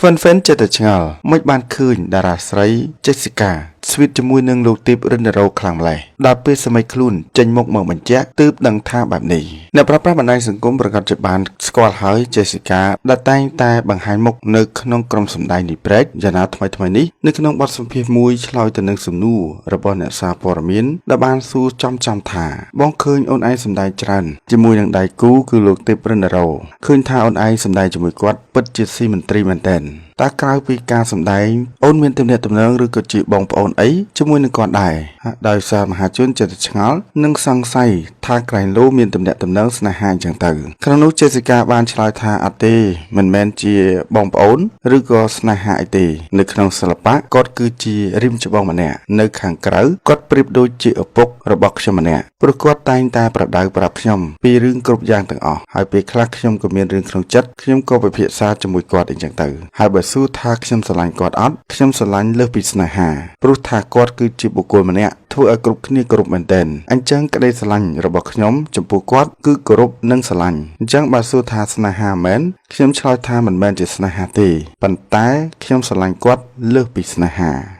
Fanចិត្តឆ្ងល់មិនបានឃើញតារាស្រី Jessica ស្វីតជាមួយនឹងលោកទីបរិនរោខ្លាំងម្ល៉េះដល់ពេលសម័យខ្លួនចេញមកបញ្ជាក់ទើបដឹងថាបែបនេះអ្នកប្រើប្រាស់បណ្ដាញសង្គមប្រកាសជាបានស្គាល់ហើយ Jessica ដែលតែងតែបង្ហាញមុខនៅក្នុងក្រុមសម្ដែងនេះព្រែកយ៉ាងណាថ្មីនេះនៅក្នុងបទសម្ភាសន៍មួយឆ្លើយទៅនឹងសំណួររបស់អ្នកសារព័ត៌មានដែលបានសួរចំថាបងឃើញអូនឯងសម្ដែងច្រើនជាមួយនឹងដៃគូគឺលោកទីបរិនរោឃើញថាអូនឯងសម្ដែងជាមួយគាត់ពិតជាស៊ីមន្ត្រីមែនទែនតើក្រៅពីការសម្ដែងអូនមានទំនាក់ទំនងឬក៏ជាបងប្អូនអីជាមួយនឹងគាត់ដែរដោយសារមហាជនចិត្តឆ្ងល់និងសង្ស័យថាក្រែងលោមានទំនាក់ទំនងស្នេហាអញ្ចឹងទៅក្នុងនោះ Jessica បានឆ្លើយថាអត់ទេមិនមែនជាបងប្អូនឬក៏ស្នេហាអីទេនៅក្នុងសិល្បៈគាត់គឺជារិមច្បងម្នាក់នៅខាងក្រៅគាត់ប្រៀបដូចជាឪពុករបស់ខ្ញុំម្នាក់ព្រោះគាត់តែងតែប្រដៅប្រាប់ខ្ញុំពីរឿងគ្រប់យ៉ាងទាំងអស់ហើយពេលខ្លះខ្ញុំក៏មានរឿងក្នុងចិត្តខ្ញុំក៏ពិភាក្សាជាមួយគាត់អញ្ចឹងទៅហើយបើសួរថាខ្ញុំស្រឡាញ់គាត់អត់ខ្ញុំស្រឡាញ់លើសពីស្នេហាព្រោះថាគាត់គឺជាបុគ្គលម្នាក់ធ្វើឲ្យគ្រប់គ្នាគោរពមែនទែនអញ្ចឹងក្តីស្រឡាញ់របស់ខ្ញុំចំពោះគាត់គឺគោរពនិងស្រឡាញ់អញ្ចឹងបើសួរថាស្នេហាមែនខ្ញុំឆ្លើយថាមិនមែនជាស្នេហាទេប៉ុន្តែខ្ញុំស្រឡាញ់គាត់លើសពីស្នេហា